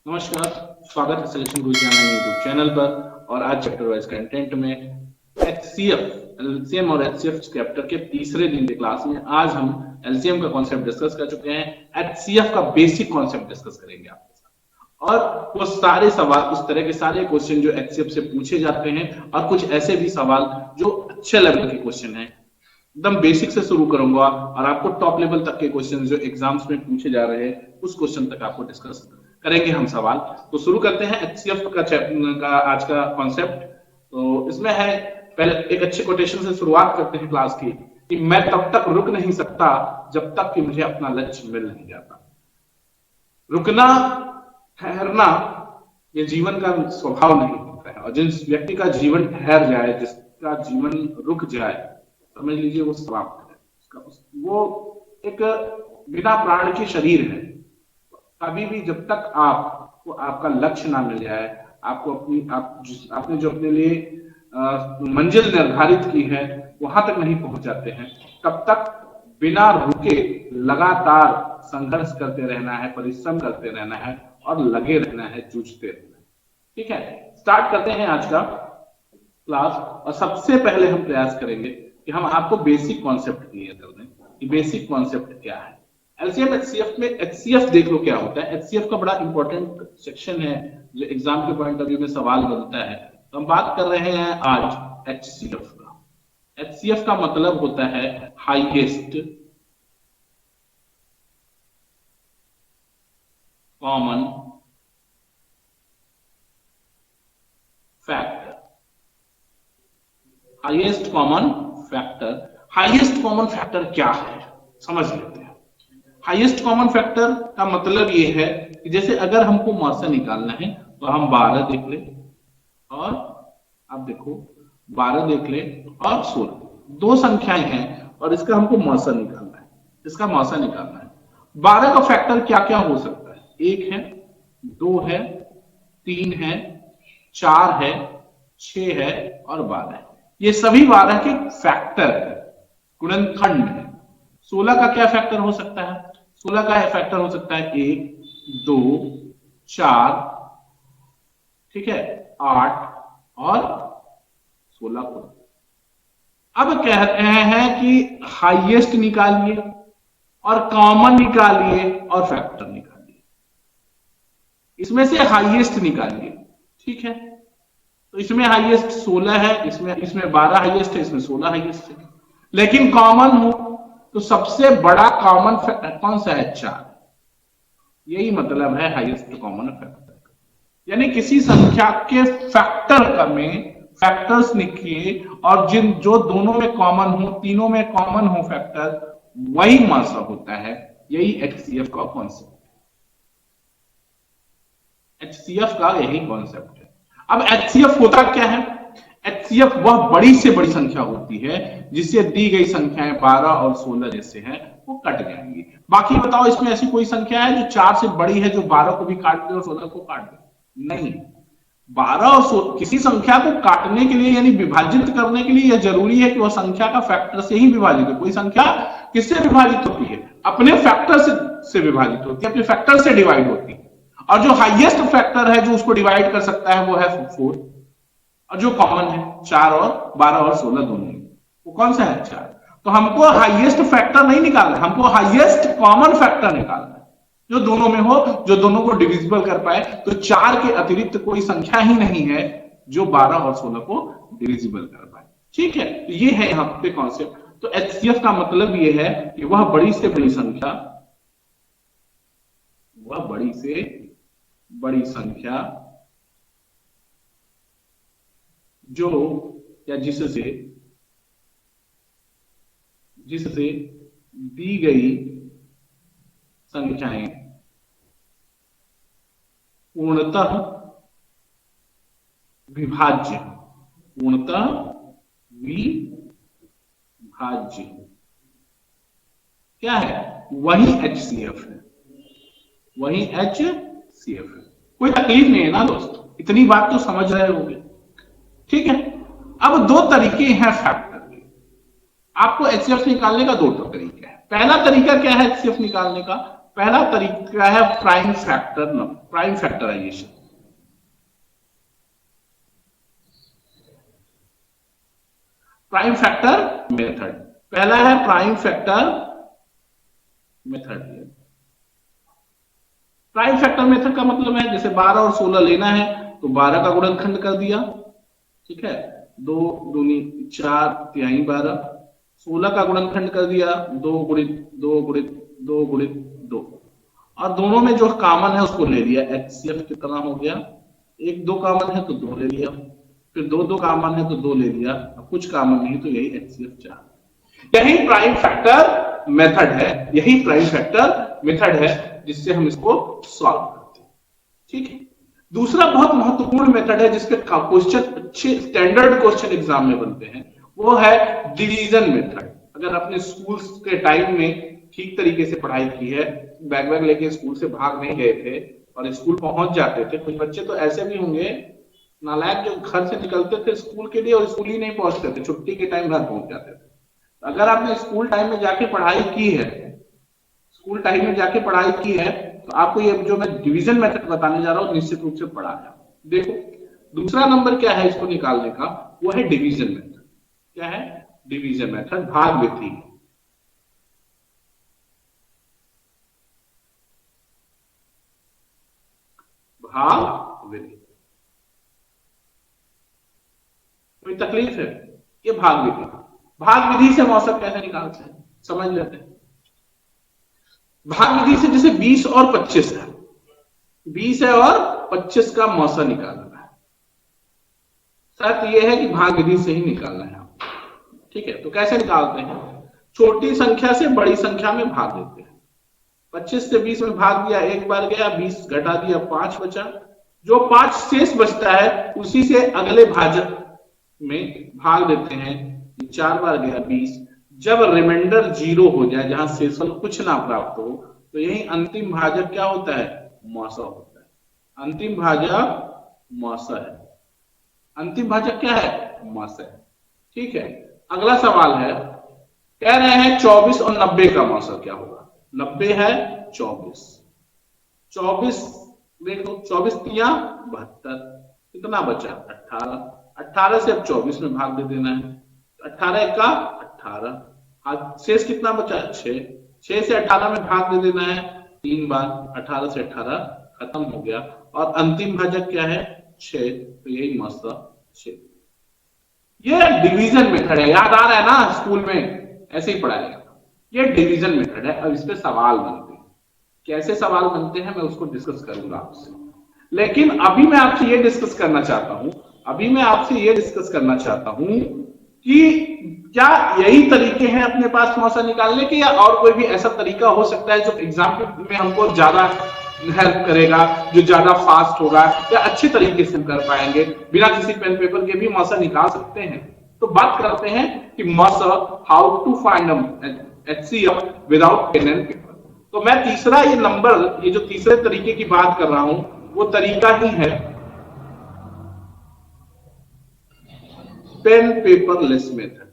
नमस्कार, स्वागत है सिलेक्शन गुरु चैनल यूट्यूब चैनल पर। और आज चैप्टर वाइज कंटेंट में एचसीएफ, एलसीएम और एचसीएफ चैप्टर के तीसरे दिन की क्लास में आज हम एलसीएम का कॉन्सेप्ट डिस्कस कर चुके हैं। एचसीएफ का बेसिक कॉन्सेप्ट डिस्कस करेंगे आपके साथ, और वो सारे सवाल, उस तरह के सारे क्वेश्चन जो एचसीएफ से पूछे जाते हैं, और कुछ ऐसे भी सवाल जो अच्छे लेवल के क्वेश्चन हैं। एकदम बेसिक से शुरू करूंगा और आपको टॉप लेवल तक के क्वेश्चन जो एग्जाम्स में पूछे जा रहे हैं उस क्वेश्चन तक आपको डिस्कस करेंगे हम सवाल। तो शुरू करते हैं एचसीएफ का आज का कॉन्सेप्ट। तो इसमें है, पहले एक अच्छे कोटेशन से शुरुआत करते हैं क्लास की, कि मैं तब तक रुक नहीं सकता जब तक कि मुझे अपना लक्ष्य मिल नहीं जाता। रुकना, ठहरना ये जीवन का स्वभाव नहीं होता है, और जिस व्यक्ति का जीवन ठहर जाए, जिसका जीवन रुक जाए, समझ लीजिए वो समाप्त है। वो एक बिना प्राण के शरीर है। कभी भी जब तक आपको आपका लक्ष्य ना मिल जाए, आपको आपने जो अपने लिए मंजिल निर्धारित की है वहां तक नहीं पहुंच जाते हैं, तब तक बिना रुके लगातार संघर्ष करते रहना है, परिश्रम करते रहना है और लगे रहना है, जूझते रहना है। ठीक है, स्टार्ट करते हैं आज का क्लास। और सबसे पहले हम प्रयास करेंगे कि हम आपको बेसिक कॉन्सेप्ट क्लियर कर दें कि बेसिक कॉन्सेप्ट क्या है। एलसीएम एचसीएफ में एचसीएफ देख लो क्या होता है। एचसीएफ का बड़ा इंपॉर्टेंट सेक्शन है जो एग्जाम के पॉइंट ऑफ व्यू में सवाल बनता है। तो हम बात कर रहे हैं आज एचसीएफ का। एचसीएफ का मतलब होता है highest common factor. Highest common factor, highest common factor क्या है समझ लेते हैं। हाईएस्ट कॉमन फैक्टर का मतलब ये है कि जैसे अगर हमको मौसा निकालना है तो हम 12 देख ले, और आप देखो 12 देख ले और 16, दो संख्याएं हैं और इसका हमको मौसा निकालना है, इसका मौसा निकालना है। 12 का फैक्टर क्या क्या हो सकता है? 1 है, 2 है, 3 है, 4 है, 6 है और 12 है। ये सभी 12 के फैक्टर है, गुणनखंड है। 16 का क्या फैक्टर हो सकता है? 16 का फैक्टर हो सकता है 1, 2, 4, ठीक है, 8 और 16 को। अब कहते हैं कि हाईएस्ट निकालिए और कॉमन निकालिए और फैक्टर निकालिए। इसमें से हाईएस्ट निकालिए, ठीक है। तो इसमें हाईएस्ट 16 है, इसमें 12 हाईएस्ट है, इसमें 16 हाईएस्ट है। लेकिन कॉमन हो तो सबसे बड़ा कॉमन फैक्टर कौन सा है? 4। यही मतलब है हाईएस्ट कॉमन फैक्टर। यानी किसी संख्या के फैक्टर में फैक्टर्स लिखिए और जो दोनों में कॉमन हो, तीनों में कॉमन हो फैक्टर, वही मासा होता है। यही एचसीएफ का कॉन्सेप्ट है। एचसीएफ का यही कॉन्सेप्ट है। अब एचसीएफ होता क्या है? एचसीएफ वह बड़ी से बड़ी संख्या होती है जिससे दी गई संख्याएं 12 और 16 जैसे हैं वो कट जाएंगी। बाकी बताओ, इसमें ऐसी कोई संख्या है जो 4 से बड़ी है जो 12 को भी काट दे और 16 को काट दे? नहीं। 12 और 16 किसी संख्या को काटने के लिए यानी विभाजित करने के लिए यह जरूरी है कि वह संख्या का फैक्टर से ही विभाजित हो। कोई संख्या किससे विभाजित होती है? अपने फैक्टर से विभाजित होती है, अपने फैक्टर से डिवाइड होती है। और जो हाईएस्ट फैक्टर है जो उसको डिवाइड कर सकता है वो है 4, और जो कॉमन है 4 और 12 और 16 दोनों, वो कौन सा है? 4। तो हमको हाईएस्ट फैक्टर नहीं निकालना, हमको हाईएस्ट कॉमन फैक्टर निकालना है जो दोनों में हो, जो दोनों को डिविजिबल कर पाए। तो 4 के अतिरिक्त कोई संख्या ही नहीं है जो 12 और 16 को डिविजिबल कर पाए। ठीक है, तो ये है यहां पे कॉन्सेप्ट। तो एचसीएफ का मतलब ये है कि वह बड़ी से बड़ी संख्या, वह बड़ी से बड़ी संख्या जो या जिससे दी गई संख्याएं पूर्णतः विभाज्य, पूर्णतः विभाज्य क्या है? वही एचसीएफ है, वही एचसीएफ है। कोई तकलीफ नहीं है ना दोस्तों, इतनी बात तो समझ रहे होंगे। ठीक है, अब 2 तरीके हैं फैक्टर के। आपको एचसीएफ निकालने का 2 तरीका है। पहला तरीका क्या है एचसीएफ निकालने का? पहला तरीका है prime factorization. Prime factor method, पहला है prime factor method. Prime factor method का मतलब है जैसे 12 और 16 लेना है तो 12 का गुणनखंड कर दिया, ठीक है, 2 दूनी 4 तिहाई 12, 16 का गुणनखंड कर दिया 2 गुणित 2 गुणित 2 गुणित 2, और दोनों में जो कॉमन है उसको ले लिया। एचसीएफ कितना हो गया, 1 2 कॉमन है तो 2 ले लिया, फिर 2 2 कॉमन है तो 2 ले लिया, अब कुछ कॉमन नहीं तो यही एचसीएफ 4। यही प्राइम फैक्टर मेथड है, यही प्राइम फैक्टर मेथड है जिससे हम इसको सॉल्व करते हैं, ठीक है। दूसरा बहुत महत्वपूर्ण मेथड है जिसके क्वेश्चन अच्छे स्टैंडर्ड क्वेश्चन एग्जाम में बनते हैं, वो है डिवीजन मेथड। अगर अपने स्कूल के टाइम में ठीक तरीके से पढ़ाई की है, बैग बैग लेके स्कूल से भाग नहीं गए थे और स्कूल पहुंच जाते थे, कुछ बच्चे तो ऐसे भी होंगे नालायक जो घर से निकलते थे स्कूल के लिए और स्कूल ही नहीं पहुंचते थे, छुट्टी के टाइम घर पहुंच जाते थे। अगर आपने स्कूल टाइम में जाके पढ़ाई की है, स्कूल टाइम में जाके पढ़ाई की है, तो आपको ये जो मैं डिवीजन मेथड बताने जा रहा हूँ निश्चित रूप से पढ़ा है। देखो दूसरा नंबर क्या है इसको निकालने का, वो है डिवीजन मेथड। क्या है? डिवीजन मेथड, भाग विधि। भाग विधि, कोई तकलीफ है? ये भाग विधि। भाग विधि से मौसम कैसे निकालते हैं समझ लेते हैं। भाग विधि से जैसे 20 और 25 है, 20 है और 25 का मौसम निकालना है। शर्त यह है कि भाग विधि से ही निकालना है, ठीक है। तो कैसे निकालते हैं? छोटी संख्या से बड़ी संख्या में भाग देते हैं। 25 से 20 में भाग दिया, एक बार गया, 20 घटा दिया, 5 बचा। जो 5 शेष बचता है उसी से अगले भाजक में भाग देते हैं, 4 बार गया 20। जब रिमाइंडर 0 हो जाए, जहां शेषफल कुछ ना प्राप्त हो, तो यही अंतिम भाजक क्या होता है? मौसा होता है। अंतिम भाजक मौसा है। अंतिम भाजक क्या है? मौसा है, ठीक है। अगला सवाल है, कह रहे हैं 24 और 90 का मौसा क्या होगा? 90 है 24, 24 देखो 24 तिया 72, कितना बचा? 18। 18 से अब 24 में भाग दे देना है, 18 का 18, शेष कितना बचा? 6। 6 से 18 में भाग दे देना है 3 बार, 18 से 18 खत्म हो गया, और अंतिम भाजक क्या है? 6, तो यही मौसा 6। ये डिवीजन मेथड है, याद आ रहा है ना, स्कूल में ऐसे ही पढ़ाया। ये डिवीजन मेथड है। अब इस पे सवाल बनते हैं, कैसे सवाल बनते हैं मैं उसको डिस्कस करूंगा आपसे, लेकिन अभी मैं आपसे ये डिस्कस करना चाहता हूं, कि क्या यही तरीके हैं अपने पास मौसा निकालने के, या और कोई भी ऐसा तरीका हो सकता है जो एग्जाम में हमको ज्यादा हेल्प करेगा, जो ज्यादा फास्ट होगा, या अच्छे तरीके से कर पाएंगे, बिना किसी पेन पेपर के भी मौसा निकाल सकते हैं। तो बात करते हैं कि मौसा, how to find HCF without pen and paper. तो मैं तीसरा ये नंबर, ये जो तीसरे तरीके की बात कर रहा हूं, वो तरीका ही है pen paper less method.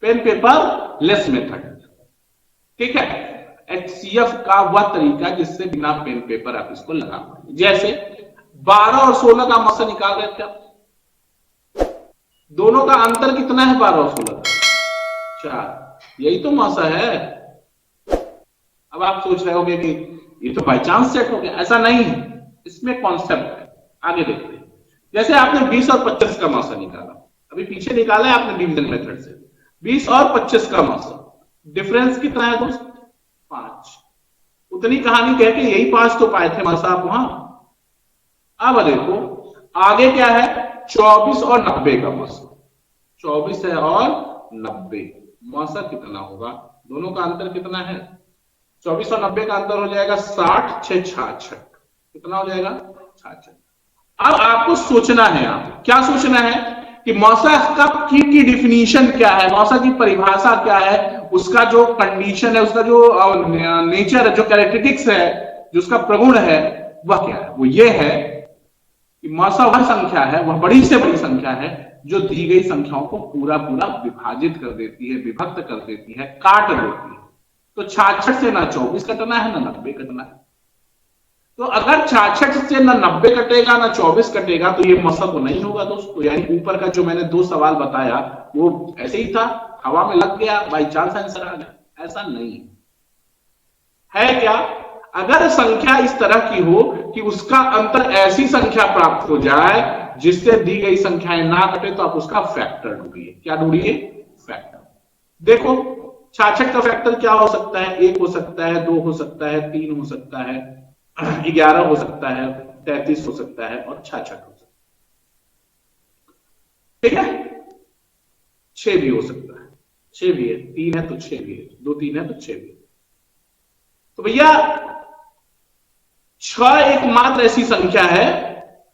Pen paper less method, ठीक है। HCF का वह तरीका जिससे बिना पेन पेपर आप इसको लगा पाए। जैसे 12 और 16 का मौसा निकाल रहे थे आप, दोनों का अंतर कितना है? 12 और 16 का 4, यही तो मौसा है। अब आप सोच रहे होंगे कि ये तो बाय चांस सेट हो गया, ऐसा नहीं है, इसमें कॉन्सेप्ट है, आगे देखते हैं। जैसे आपने 20 और 25 का मौसा निकाला, अभी पीछे निकाला है आपने डिवीजन मेथड से, 20 और 25 का मौसा, डिफरेंस कितना है दोस्त? 5। उतनी कहानी कह के यही 5 तो पाए थे मौसा आप वहां। अब देखो आगे क्या है? 24 और 90 का मौसा, 24 है और 90, मौसा कितना होगा? दोनों का अंतर कितना है? 24 और 90 का अंतर हो जाएगा 60, 6 66, कितना हो जाएगा? 66। अब आपको सोचना है, आप क्या सोचना है कि मौसा की डिफिनीशन क्या है, मौसा की परिभाषा क्या है, उसका जो कंडीशन है, उसका जो नेचर है, जो कैरेक्टरिस्टिक्स है, जो उसका प्रगुण है, वह क्या है? वो ये है कि मौसा वह संख्या है, वह बड़ी से बड़ी संख्या है जो दी गई संख्याओं को पूरा पूरा विभाजित कर देती है, विभक्त कर देती है, काट देती है। तो 66 से ना 24 कटना है ना 90 कटना है। तो अगर 66 से ना 90 कटेगा ना 24 कटेगा तो ये मौसा तो नहीं होगा दोस्तों। यानी ऊपर का जो मैंने 2 सवाल बताया वो ऐसे ही था, हवा में लग गया, बाई चांस आंसर आ गया, ऐसा नहीं है। क्या अगर संख्या इस तरह की हो कि उसका अंतर ऐसी संख्या प्राप्त हो जाए जिससे दी गई संख्याएं ना कटे तो आप उसका फैक्टर ढूंढिए। क्या ढूंढिए? फैक्टर। देखो 66 का फैक्टर क्या हो सकता है? 1 हो सकता है, 2 हो सकता है, 3 हो सकता है, 11 हो सकता है, 33 हो सकता है और 66 हो सकता है। ठीक है, 6 भी हो सकता है, 6 भी है, 3 है तो 6 भी है, 2 3 है तो 6 भी है। तो भैया 6 एकमात्र ऐसी संख्या है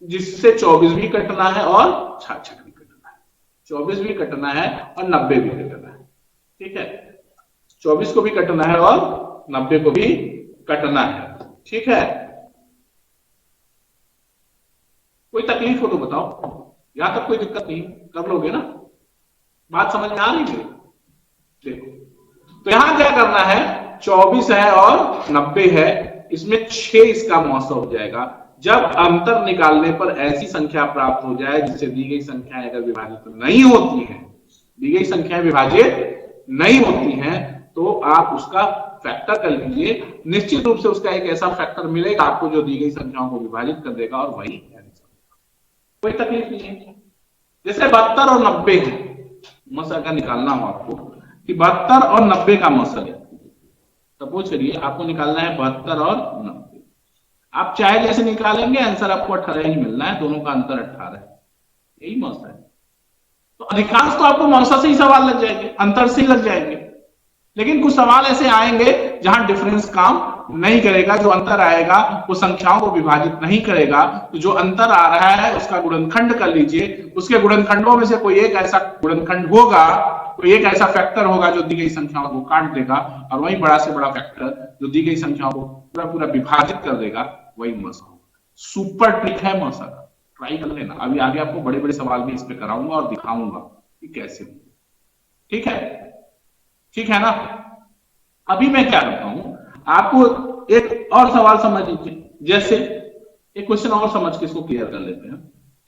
जिससे 24 भी कटना है और 66 भी कटना है, 24 भी कटना है और 90 भी कटना है। ठीक है, 24 को भी कटना है और 90 को भी कटना है। ठीक है, कोई तकलीफ हो तो बताओ, यहां तक कोई दिक्कत नहीं, कर लोगे ना? बात समझ में आ रही है? देखो तो यहां क्या करना है, 24 है और 90 है, इसमें 6 इसका मौसा हो जाएगा। जब अंतर निकालने पर ऐसी संख्या प्राप्त हो जाए जिससे दी गई संख्याएं अगर विभाजित नहीं होती हैं, दी गई संख्याएं विभाजित नहीं होती हैं, तो आप उसका फैक्टर कर लीजिए। निश्चित रूप से उसका एक ऐसा फैक्टर मिलेगा आपको जो दी गई संख्याओं को विभाजित कर देगा और वही कोई तकलीफ नहीं है। जैसे 72 और 90 है, मौसा का निकालना हो आपको कि 72 और 90 का मौसा है, सपोज करिए आपको निकालना है 72 और 90। आप चाहे जैसे निकालेंगे आंसर आपको 18 ही मिलना है, दोनों का अंतर 18 है, यही मौसा है। तो अधिकांश तो आपको मौसा से ही सवाल लग जाएंगे, अंतर से ही लग जाएंगे, लेकिन कुछ सवाल ऐसे आएंगे जहां डिफरेंस काम नहीं करेगा, जो अंतर आएगा वो संख्याओं को विभाजित नहीं करेगा। तो जो अंतर आ रहा है उसका गुणनखंड कर लीजिए, उसके गुणनखंडों में से कोई एक ऐसा गुणनखंड होगा, कोई एक ऐसा फैक्टर होगा जो दी गई संख्याओं को काट देगा, और वही बड़ा से बड़ा फैक्टर जो दी गई संख्याओं को पूरा पूरा विभाजित कर देगा, वही मौसा होगा। सुपर ट्रिक है मौसा का, ट्राई कर लेना। अभी आगे आपको बड़े बड़े सवाल भी इस पे कराऊंगा और दिखाऊंगा कि कैसे। ठीक है, ठीक है ना? अभी मैं क्या करता हूं, आपको एक और सवाल समझ लीजिए, जैसे एक क्वेश्चन और समझ के इसको क्लियर कर लेते हैं।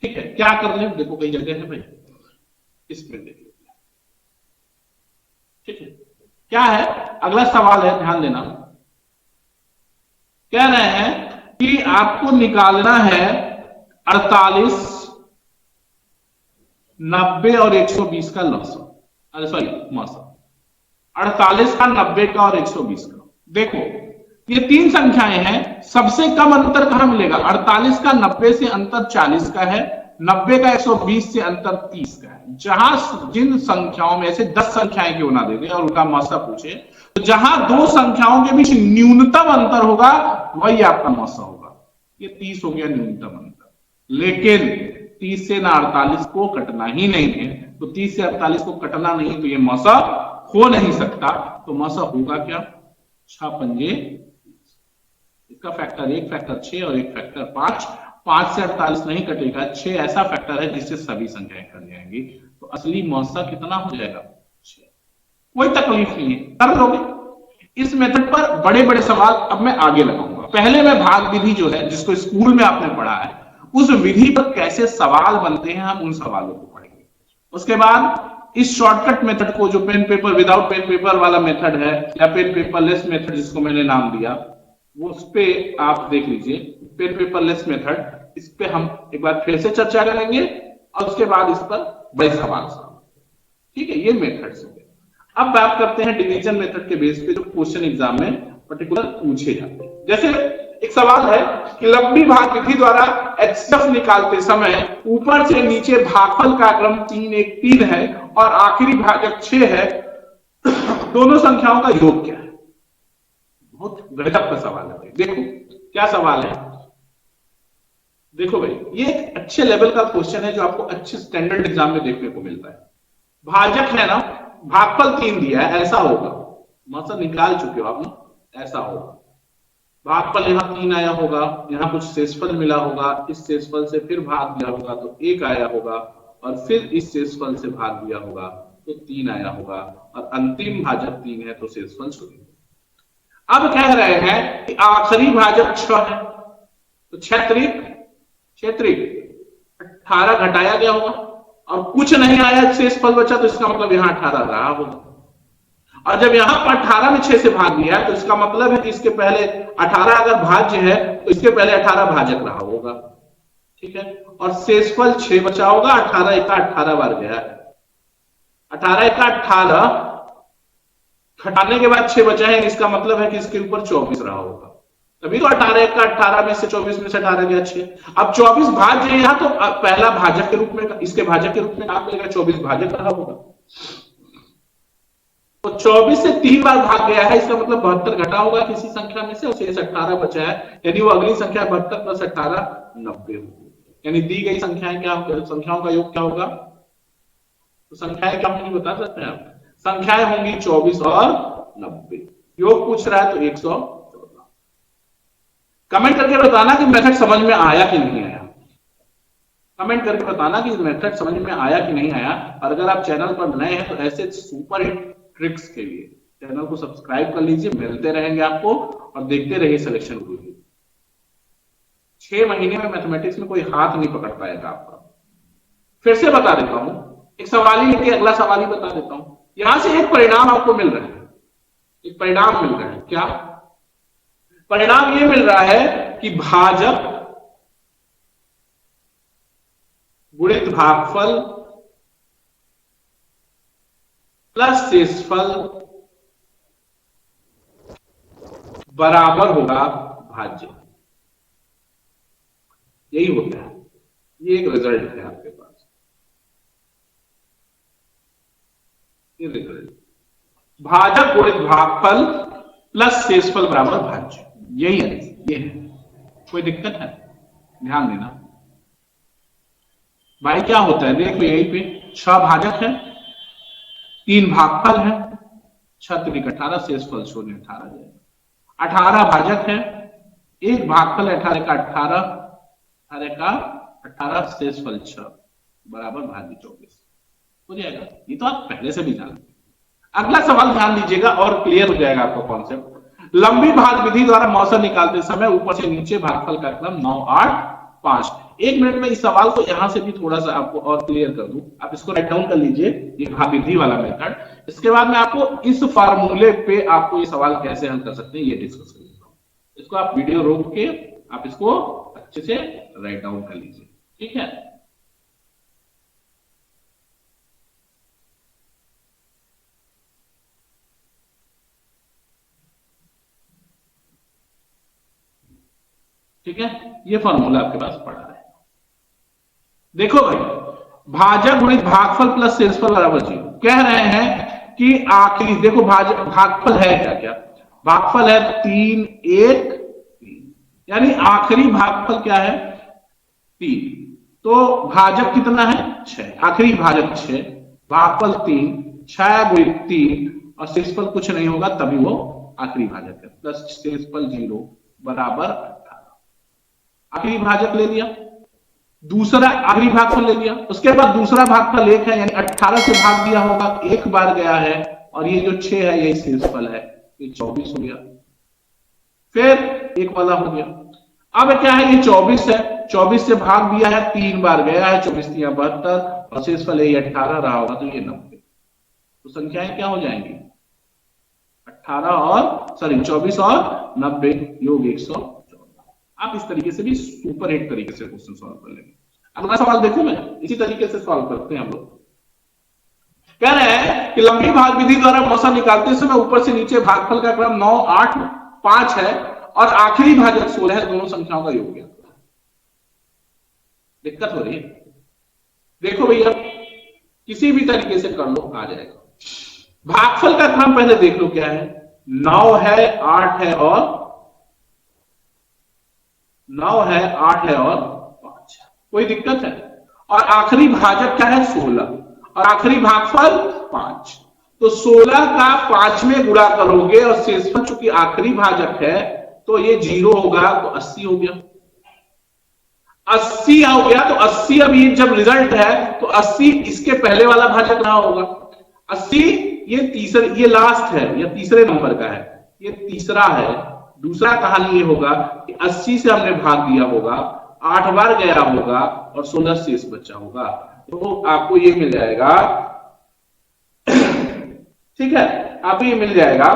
ठीक है, क्या कर ले, देखो कई जगह है भाई, इसमें देख लेते हैं। ठीक है, क्या है अगला सवाल है, ध्यान देना। कह रहे हैं कि आपको निकालना है 48, 90 और 120 का लॉस, अरे सॉरी मौसा, 48 का, 90 का और 120 का। देखो ये 3 संख्याएं हैं, सबसे कम अंतर कहां मिलेगा? 48 का 90 से अंतर 40 का है, 90 का 120 से अंतर 30 का है। जहां जिन संख्याओं में से 10 संख्याएं क्यों ना दे दे और उनका मौसा पूछे, तो जहां 2 संख्याओं के बीच न्यूनतम अंतर होगा वही आपका मौसा होगा। ये 30 हो गया न्यूनतम अंतर, लेकिन 30 से ना 48 को कटना ही नहीं है, तो 30 से 48 को कटना नहीं, तो ये मौसा हो नहीं सकता। तो मौसा होगा क्या? 6 पंजे, इसका फैक्टर 1, फैक्टर 6 और 1 फैक्टर 5। 5 से 48 नहीं कटेगा, 6 ऐसा फैक्टर है जिससे सभी संख्याएं कट जाएंगी। तो असली मौसा कितना हो जाएगा? 6। कोई तकलीफ नहीं है, कर लोगे। इस मेथड पर बड़े बड़े सवाल अब मैं आगे लगाऊंगा। पहले मैं भाग विधि जो है, जिसको स्कूल में आपने पढ़ा है, उस विधि पर कैसे सवाल बनते हैं हम उन सवालों को पढ़ेंगे। उसके बाद इस शॉर्टकट मेथड को, जो pen paper without pen paper वाला मेथड है या पेन पेपरलेस मेथड जिसको मैंने नाम दिया, वो उस पे आप देख लीजिए, पेन पेपरलेस मेथड, इस पे हम एक बार फिर से चर्चा करेंगे और उसके बाद इस पर बड़े सवाल। ठीक है, ये मेथड्स हो गए। अब बात करते हैं डिवीजन मेथड के बेस पे जो क्वेश्चन एग्जाम में पर्टिकुलर पूछे जाते हैं। जैसे एक सवाल है कि लंबी भाग विधि द्वारा एचसीएफ निकालते समय ऊपर से नीचे भागफल का क्रम 3 1 3 है और आखिरी भाजक 6 है, दोनों संख्याओं का योग क्या है? बहुत गजब का सवाल है। देखो क्या सवाल है, देखो भाई, ये एक अच्छे लेवल का क्वेश्चन है जो आपको अच्छे स्टैंडर्ड एग्जाम में देखने को मिलता है। भाजक है ना, भागफल 3 दिया है, ऐसा होगा, मौसा निकाल चुके हो आप ना, ऐसा होगा। भागफल यहाँ 3 आया होगा, यहाँ कुछ शेषफल मिला होगा, इस शेषफल से फिर भाग दिया होगा तो 1 आया होगा, और फिर इस शेषफल से भाग दिया होगा तो 3 आया होगा, और अंतिम भाजक 3 है तो शेषफल 0। अब कह रहे हैं कि आखिरी भाजक 6 है, तो 6 त्रिक 18 घटाया गया होगा, और कुछ नहीं आया शेषफल बचा, तो इसका मतलब यहाँ 18 रहा होगा। और जब यहां पर 18 में 6 से भाग दिया तो इसका मतलब है कि इसके पहले 18 अगर भाज्य है तो इसके पहले 18 भाजक रहा होगा, ठीक है। और शेषफल 6 बचा होगा, 18 एका 18 बार गया है, 18 एका 18 घटाने के बाद 6 बचा है, इसका मतलब है कि इसके ऊपर 24 रहा होगा, तभी तो 18 एका 18 में से 24 में से 18 गया 6। अब 24 भाज्य है यहाँ, तो पहला भाजक के रूप में, इसके भाजक के रूप में आप लेगा 24 भाजक रहा होगा, तो 24 से 3 बार भाग गया है, इसका मतलब 72 घटा होगा किसी संख्या में से, और शेष 18 बचा है, यानी वो अगली संख्या 72 प्लस 18 90 होगी। यानी दी गई संख्याएं क्या, संख्याओं का योग क्या होगा, तो संख्याएं क्या होंगी बता सकते हैं आप, संख्याएं होंगी 24 और 90, योग पूछ रहा है तो 114। कमेंट करके बताना कि मेथड समझ में आया कि नहीं आया, कमेंट करके बताना कि मेथड समझ में आया कि नहीं आया। और अगर आप चैनल पर नए हैं तो ऐसे सुपर हिट ट्रिक्स के लिए चैनल को सब्सक्राइब कर लीजिए, मिलते रहेंगे आपको, और देखते रहिए सिलेक्शन गुरु। 6 महीने में मैथमेटिक्स में कोई हाथ नहीं पकड़ पाएगा आपका। फिर से बता देता हूं, एक सवाल ही लेके अगला सवाल ही बता देता हूं। यहां से एक परिणाम आपको मिल रहा है, एक परिणाम मिल रहा है, क्या परिणाम ये मिल रहा है कि भाजक गुणित भागफल प्लस शेषफल बराबर होगा भाज्य। यही होता है, ये एक रिजल्ट है आपके पास, ये रिजल्ट भाजक गुणित भागफल प्लस शेषफल बराबर भाज्य, यही है, ये है। कोई दिक्कत है, ध्यान देना भाई। क्या होता है देखो, यहीं पे 6 भाजक है, 3 भागफल है, 6 त्रिक 18, शेषफल 0 18 जाएगा। 18 भाजक है, 1 भागफल 18 का 18, 18 का 18, शेषफल 6 बराबर भाज्य 24 हो जाएगा। ये तो आप पहले से भी जानते हैं। अगला सवाल ध्यान दीजिएगा और क्लियर हो जाएगा आपका कॉन्सेप्ट। लंबी भाग विधि द्वारा मौसा निकालते समय ऊपर से नीचे भागफल का क्रम 9 8 5। 1 मिनट में इस सवाल को यहां से भी थोड़ा सा आपको और क्लियर कर दूं, आप इसको राइट डाउन कर लीजिए, ये भाग विधि वाला मेथड। इसके बाद मैं आपको इस फार्मूले पे आपको ये सवाल कैसे हल कर सकते हैं ये डिस्कस कर लेता हूं। इसको आप वीडियो रोक के आप इसको अच्छे से राइट डाउन कर लीजिए, ठीक है। ठीक है, ये फॉर्मूला आपके पास पड़ा है। देखो भाई, भाजक गुणित भागफल प्लस शेषफल बराबर 0। कह रहे हैं कि आखिरी, देखो भागफल है क्या, क्या भागफल है 3 1 3, यानी आखिरी भागफल क्या है 3, तो भाजक कितना है 6, आखिरी भाजक 6, भागफल 3, 6 गुणित 3 और शेषफल कुछ नहीं होगा तभी वो आखिरी भाजक है, प्लस शेषफल 0 बराबर 18। आखिरी भाजक ले लिया, दूसरा आखिरी भागफल ले लिया, उसके बाद दूसरा भागफल 1 है, यानी 18 से भाग दिया होगा, 1 बार गया है, और ये जो 6 है यही शेषफल है, ये 24 हो गया। फिर एक वाला हो गया, अब क्या है ये 24 है, 24 से भाग दिया है, 3 बार गया है, 24 3 72 और शेषफल यही 18 रहा होगा, तो ये 90। तो संख्याएं क्या हो जाएंगी 24 और 90 योग 114। आप इस तरीके से भी सुपर हिट तरीके से क्वेश्चन सॉल्व कर लेंगे। अगला सवाल देखो, मैं इसी तरीके से सॉल्व करते हैं हम लोग। कह रहे हैं कि लंबी भाग विधि द्वारा मौसा निकालते समय ऊपर से नीचे भागफल का क्रम 9 8 5 है और आखिरी भाजक 16 है, दोनों संख्याओं का योग ज्ञात करो। दिक्कत हो रही है, देखो भैया किसी भी तरीके से कर लो, आ जाएगा। भागफल का क्रम पहले देख लो क्या है, 9 है 8 है और 9 है 8 है और 5, कोई दिक्कत है। और आखिरी भाजक क्या है 16 और आखिरी भागफल 5, तो 16 का 5 में गुणा करोगे और शेषफल चूंकि आखिरी भाजक है तो ये 0 होगा तो 80 हो गया, 80 हो गया तो 80 अभी जब रिजल्ट है तो 80 इसके पहले वाला भाजक कहां होगा, 80 ये लास्ट है, ये तीसरे नंबर का है, ये तीसरा है। दूसरा कहानी ये होगा कि 80 से हमने भाग दिया होगा, 8 बार गया होगा और 16 शेष बचा होगा, तो आपको ये मिल जाएगा। ठीक है, आपको ये मिल जाएगा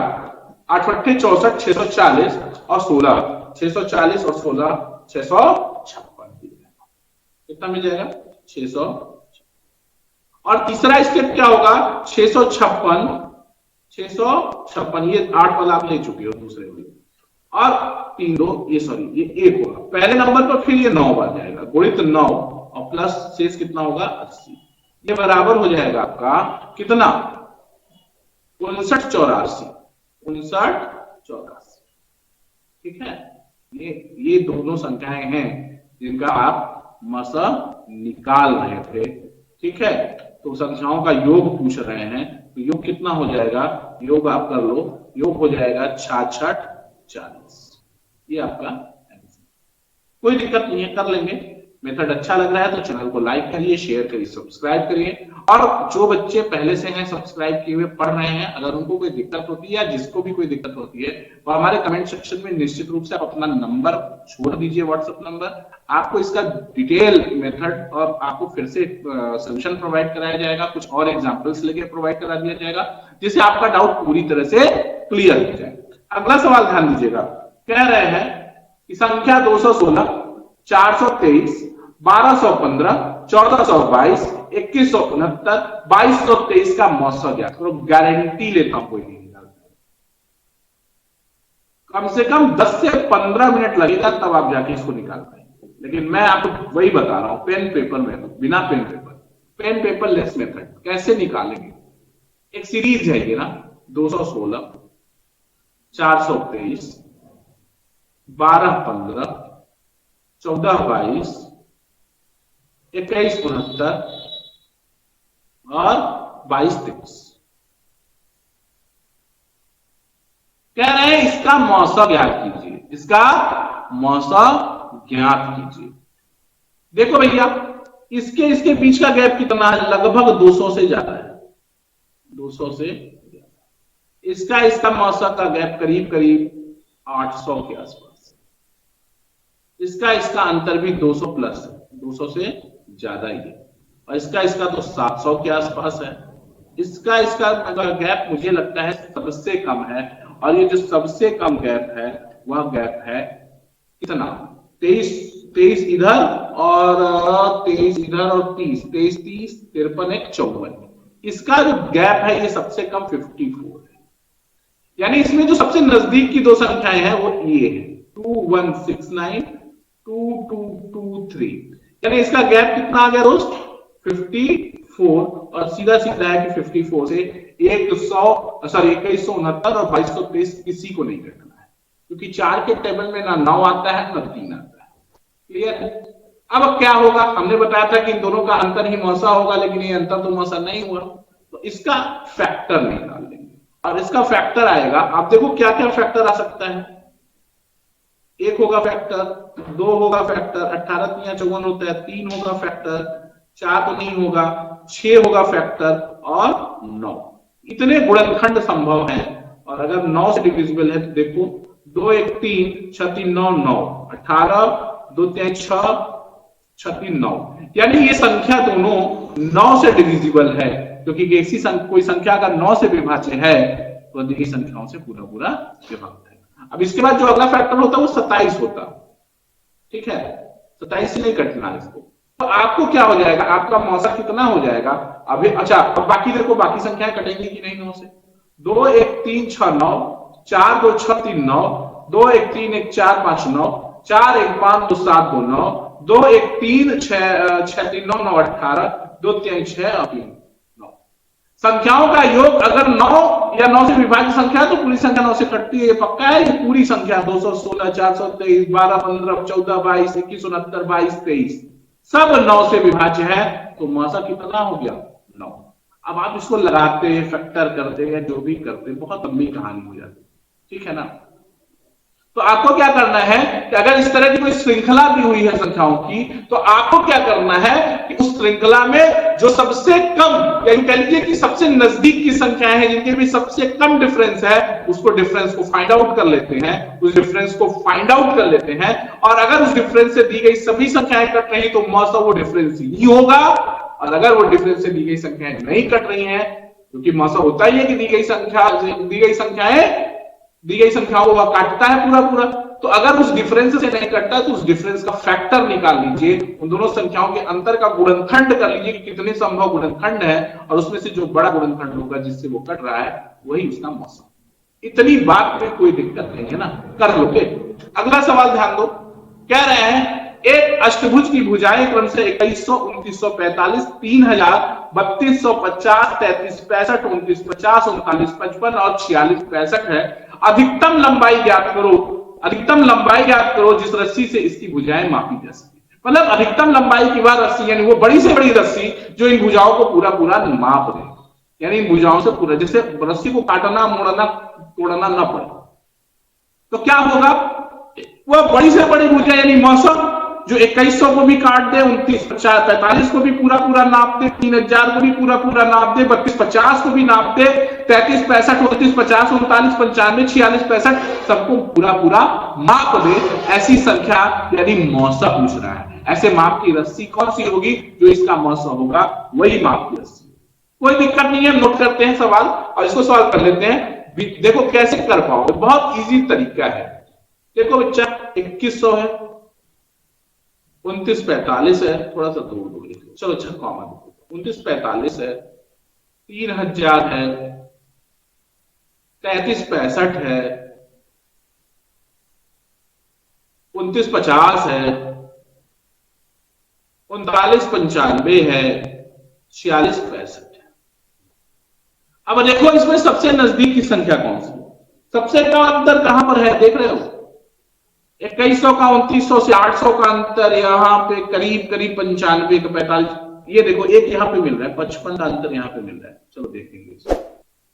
8 अट्ठे 64, 640 और 16, 640 और 16 656 कितना मिल जाएगा 600। और तीसरा स्टेप क्या होगा 656, 656 ये 8 वाला आप ले चुके हो दूसरे में, और 3 2 ये सॉरी ये 1 होगा पहले नंबर पर, फिर ये 9 बार जाएगा, गुणित 9 और प्लस शेष कितना होगा 80, ये बराबर हो जाएगा आपका कितना 59 84, 59 84। ठीक है, ये दोनों संख्याएं हैं जिनका आप मसा निकाल रहे थे। ठीक है, तो संख्याओं का योग पूछ रहे हैं, तो योग कितना हो जाएगा, योग आप कर लो, योग हो जाएगा 66 40। ये आपका आंसर, कोई दिक्कत नहीं है, कर लेंगे। मेथड अच्छा लग रहा है तो चैनल को लाइक करिए, शेयर करिए, सब्सक्राइब करिए। और जो बच्चे पहले से हैं सब्सक्राइब किए हुए पढ़ रहे हैं, अगर उनको कोई दिक्कत होती है या जिसको भी कोई दिक्कत होती है तो हमारे कमेंट सेक्शन में निश्चित रूप से आप अपना नंबर छोड़ दीजिए, व्हाट्सएप नंबर, आपको इसका डिटेल मेथड और आपको फिर से सोल्यूशन प्रोवाइड कराया जाएगा, कुछ और एग्जांपल्स लेके प्रोवाइड करा दिया जाएगा, जिससे आपका डाउट पूरी तरह से क्लियर हो जाए। अगला सवाल ध्यान दीजिएगा, कह रहे हैं कि संख्या 216, 423, 1215, 1422, 2169, 2223 का मौसा ज्ञात करो। गारंटी लेता हूं कोई नहीं निकालता, कम से कम 10 से 15 मिनट लगेगा तब आप जाके इसको निकाल पाएंगे, लेकिन मैं आपको वही बता रहा हूं, पेन पेपर में, बिना पेन पेपर लेस मेथड कैसे निकालेंगे। एक सीरीज है ये ना, 216, 423, 1215, 1422, 2169 और 2223। कह रहे हैं इसका मौसा ज्ञात कीजिए, इसका मौसा ज्ञात कीजिए। देखो भैया, इसके बीच का गैप कितना है, लगभग 200 से ज्यादा है, 200 से ज्यादा। इसका मौसा का गैप करीब करीब 800 के आसपास। इसका अंतर भी 200 प्लस है, 200 से ज्यादा ही है। और इसका तो 700 के आसपास है। इसका गैप मुझे लगता है सबसे कम है, और ये जो सबसे कम गैप है वह गैप है कितना, 23 इधर और 23 इधर और 30, 23 30 53 1 54। इसका जो गैप है ये सबसे कम 54 है, यानी इसमें जो सबसे नजदीक की दो संख्याएं हैं वो ये है 2169 2223, यानी इसका गैप कितना आ गया दोस्त 54, और सीधा सीधा है कि 54 से 2169 और 2223 किसी को नहीं घटना है, क्योंकि 4 के टेबल में ना 9 आता है ना 3 आता है। क्लियर है? अब क्या होगा, हमने बताया था कि इन दोनों का अंतर ही मौसा होगा, लेकिन ये अंतर तो मौसा नहीं हुआ, तो इसका फैक्टर निकाल लेंगे। और इसका फैक्टर आएगा, आप देखो क्या क्या फैक्टर आ सकता है। 1 होगा फैक्टर, 2 होगा फैक्टर, 18 3 54 होता है, 3 होगा फैक्टर, 4 तो नहीं होगा, 6 होगा फैक्टर और 9। इतने गुणनखंड संभव हैं, और अगर 9 से डिविजिबल है तो देखो 2 1 3 6 3 9 9, 18 2 3 6 6 3 9, यानी ये संख्या दोनों 9 से डिविजिबल है, क्योंकि ऐसी कोई संख्या अगर 9 से विभाज्य है तो यही संख्याओं से पूरा पूरा विभक्त है। अब इसके बाद जो अगला फैक्टर होता है वो 27 होता, ठीक है, 27 से नहीं कटना इसको। तो आपको क्या हो जाएगा, आपका मौसा कितना हो जाएगा अभी। अच्छा, अब बाकी देखो बाकी संख्याएं कटेंगी कि नहीं 9 से। 2 1 3 6 9, 4 2 6 3 9, 2 1 3 1 4 5 9, 4 1 5 2 7 2 9, 2 1 3 6 3 9 9 18, 2 3 6 और 3 9। संख्याओं का योग अगर 9 या 9 से विभाज्य संख्या तो पूरी संख्या 9 से कटती है, ये पक्का है। ये पूरी संख्या 216 423 12 15 14 22 21 69 22 23 सब 9 से विभाज्य है, तो मौसा कितना हो गया 9। अब आप इसको लगाते फैक्टर करते हैं, जो भी करते, बहुत लंबी कहानी हो जाती, ठीक है ना। तो आपको क्या करना है कि अगर इस तरह की कोई श्रृंखला दी हुई है संख्याओं की, तो आपको क्या करना है कि उस श्रृंखला में जो सबसे कम, या कह लीजिए कि सबसे नजदीक की संख्याएं हैं जिनके भी सबसे कम डिफरेंस है, उसको डिफरेंस को फाइंड आउट कर लेते हैं, उस डिफरेंस को फाइंड आउट कर लेते हैं। और अगर उस डिफरेंस से दी गई सभी संख्याएं कट रही तो मौसा वो डिफरेंस ही होगा, और अगर वो डिफरेंस से दी गई संख्याएं नहीं कट रही हैं, क्योंकि मौसा होता ही है कि दी गई संख्याओं को काटता है पूरा पूरा, तो अगर उस डिफरेंस से नहीं कटता तो उस डिफरेंस का फैक्टर निकाल लीजिए, उन दोनों संख्याओं के अंतर का गुणनखंड कर लीजिए कि कितने संभव गुणनखंड है, और उसमें से जो बड़ा गुणनखंड होगा जिससे वो कट रहा है वही उसका मौसम। इतनी बात में कोई दिक्कत नहीं है ना, कर लोगे। अगला सवाल ध्यान दो, कह रहे हैं एक अष्टभुज की भुजाएं क्रम से 2100, 2945, 3000, 3250, 3365, 2950, 3955 और 4665 है। अधिकतम लंबाई ज्ञात करो, अधिकतम लंबाई ज्ञात करो जिस रस्सी से इसकी भुजाएं मापी जा सके। मतलब अधिकतम लंबाई की बात रस्सी, यानी वो बड़ी से बड़ी रस्सी जो इन भुजाओं को पूरा पूरा माप दे, यानी इन भुजाओं से पूरा, जिससे रस्सी को काटना मोड़ना तोड़ना ना पड़े। तो क्या होगा, वह बड़ी से बड़ी भुजा यानी मौसम जो 2100 को भी काट दे, 2945 को भी पूरा पूरा नाप दे, 3000 को भी पूरा पूरा नाप दे, 3250 को भी नाप दे, 3365, 2950, 3995, 4665 सबको पूरा पूरा माप दे, ऐसी संख्या यानी मौसा पूछ रहा है। ऐसे माप की रस्सी कौन सी होगी, जो इसका मौसा होगा वही माप की रस्सी। कोई दिक्कत नहीं है, नोट करते हैं सवाल और इसको सॉल्व कर लेते हैं। देखो कैसे कर पाओगे, बहुत इजी तरीका है। देखो बच्चा 2100 है, 2945 है, थोड़ा सा दूर दूर लिखो, चलो अच्छा कॉमन, 2945 है, 3000 है, 3365 है, 2950 है, 3995 है, 4665 है। अब देखो इसमें सबसे नजदीक की संख्या कौन सी है, सबसे कम अंतर कहां पर है, देख रहे हो 2100 का 2900 से 800 का अंतर, यहाँ पे करीब करीब 95 का 45, ये देखो एक यहाँ पे मिल रहा है, 55 का अंतर यहाँ पे मिल रहा है। चलो देखेंगे इसको,